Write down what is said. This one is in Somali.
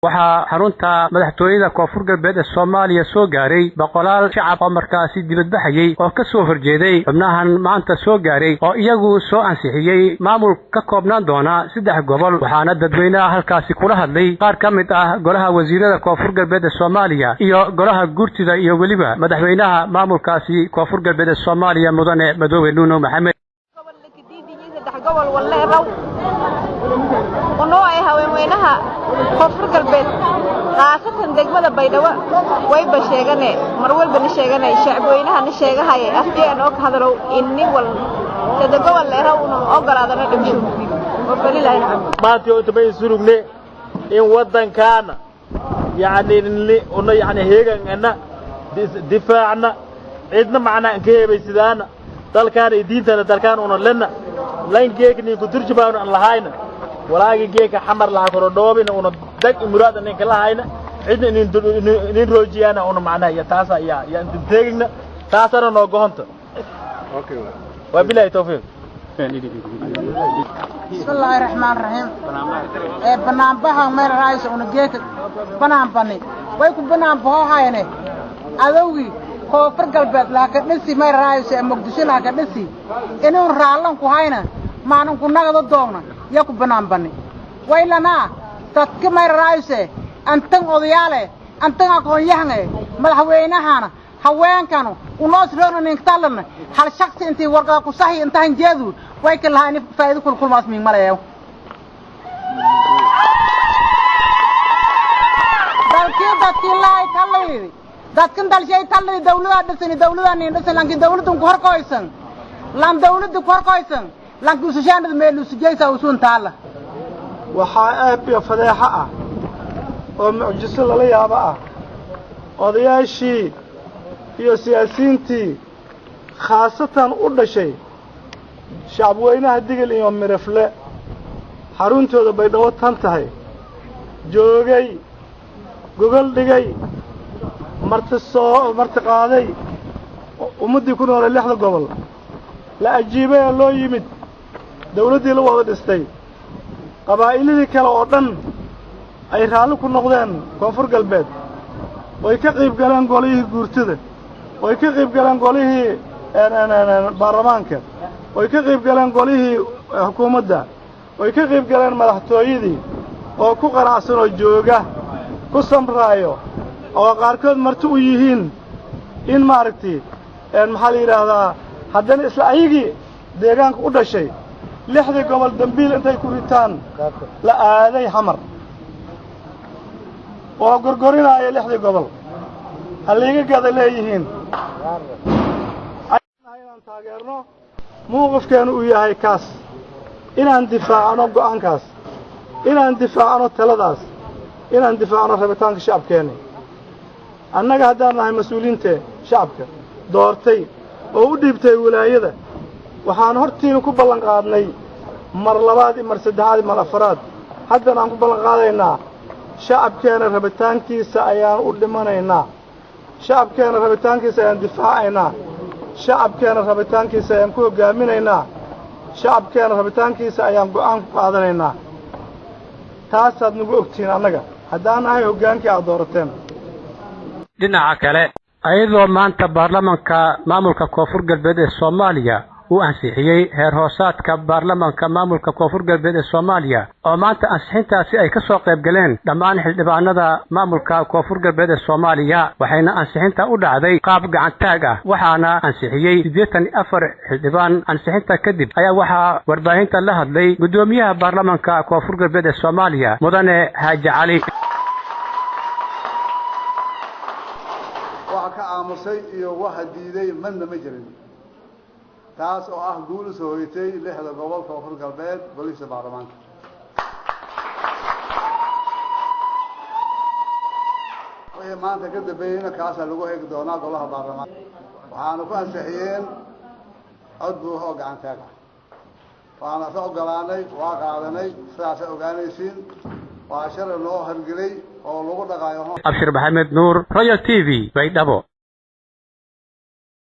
waxaa xarunta madaxtooyada Koonfur Galbeed ee Soomaaliya soo gaaray boqolaal shacab oo markaasi dibadbaxayay oo ka soo horjeeday xubnahan maanta soo gaaray oo iyagu soo ansixiyay maamul ka koobnaan doona 3 gobol waxaana dadweynaha halkaasi kula hadlay qaar ka mid ah golaha wasiirada Koonfur Galbeed ee Soomaaliya iyo golaha gurtida iyo waliba madaxweynaha maamulkaasi Koonfur Galbeed ee Soomaaliya mudane Madoobe Nuno Maxamed gobol walaalow ونوعي هوينها كفر قلبت خاصة دقمة بيدوا ويبا شيغاني مرول بني شيغاني شعب وينها نشيغا هاي أفجأن أوك هذرو إني تدقوا اللي هونو أقر هذا نقمشو وفلي لا ينعم ما تبين سرقني إن ودن كان يعني هيغان أنا دفاعنا عندنا معنا كيف يسدانا دالكان يدينتنا دالكان ونلنا لين جيكني كترجبان الله هاينا ولكن جيك حمر لها كردوبين ونبدأ مراد أنك الله هاينا عندنا نروجيانا ونمعنا يا تاسا يا أنت تيجنا تاسا نوجهنت أوكي وبالله توفيق بسم الله الرحمن الرحيم بنام بها مر رايس ونجيك بنام بني ويكون بنام بها هاينه أذوي كفر قلبت لكن نسي مر رايس مقدسي لكن نسي إنه رالهم كهاينه ما نكون نقدر دونا يكون بنام بني ويلنا تتكمل رايسه أنتم أضياله أنتم أكون يهنه ملحوينا هنا هوين كانوا وناس لونه نقتلنا هل شخص أنت ورقة كصحي أنت هنجذور ويكل هاني فايدة كل ماس من ملايو دكتور لا يتحلل دكتور دل شيء يتحلل دولة دولة نيندسن لكن دولة تنكر كويسن لام دولة تنكر كويسن لكن سجان الميلوس جيسا وسون تعالى وحائب فضيحة ومعجزة لليابة قضياشي iyo siyaasiintii khaasatan u dhashay shacabweynaha digil iyo mirafle xaruntooda baydhabo tan tahay joogay gogol dhigay marti qaaday ummadii ku nool 6 gobol la ajiibay loo yimid dawladii la wada dhistay qabaa'ilada kale oo dhan ay raali ku noqdeen Koonfur Galbeed way ka qayb galeen golihii guurtida way ka qayb galeen golihii baarlamaanka way ka qayb galeen golihii xukuumadda way ka qayb galeen madaxtooyadii oo ku qanacsan oo jooga ku samraayo oo qaarkood marti u yihiin in maaragtay maxaa la yiraahdaa haddana isla ayagii deegaanka u dhashay 6 gobol dambiil intay ku ritaan la aaday xamar oo gorgorinaya 6 gobol haliga gada leeyihiin ayaan taageerno muuqafkeenu uu yahay kaas inaan difaacno go'aankaas inaan difaacno taladaas inaan difaacno rabitaanka shacabkeena annaga haddaan nahay mas'uuliyiinta shacabka doortay oo u dhiibtay wilaayada waxaan hortiina ku ballan qaadnay mar labaad mar saddexaad mar afraad haddana aan ku ballan qaadaynaa shacabkeena rabitaankiisa ayaan u dhimanaynaa shacabkeena rabitaankiisa ayaan difaacaynaa shacabkeena rabitaankiisa ayaan ku hogaaminaynaa shacabkeena rabitaankiisa ayaan go'aan ku qaadanaynaa taasaad nagu ogtiin annaga haddaan nahay hoggaankii aad doorateen dhinaca kale ayadoo maanta baarlamaanka maamulka Koonfur Galbeed ee Soomaaliya uu ansixiyay heer hoosaadka baarlamaanka maamulka Koonfur Galbeed ee Soomaaliya oo maanta ansixintaasi ay ka soo qayb galeen dhammaan xildhibaanada maamulka Koonfur Galbeed ee Soomaaliya waxayna ansixinta u dhacday qaab gacan taag ah waxaana ansixiyay 84 xildhibaan ansixinta kadib ayaa waxa warbaahinta la hadlay gudoomiyaha baarlamaanka Koonfur Galbeed ee Soomaaliya mudane Haaji Cali waxa ka aamusay iyo waxa diiday madna ma jirin taas oo ah guul soo hoytay 6 gobol Koonfur Galbeed booliska baarlamaanka way maanta ka dambeeyna kaas lagu eegi doonaa golaha baarlamaanka waxaanu ku ansixiyeen cod buuxa oo gacan taag ah waxaana soo ogolaanay waa qaadanay sidaas ogaanaysiin waa shar loo hargelay oo lagu dhaqaayo Abshir Maxamed Nuur Royal TV Baydhabo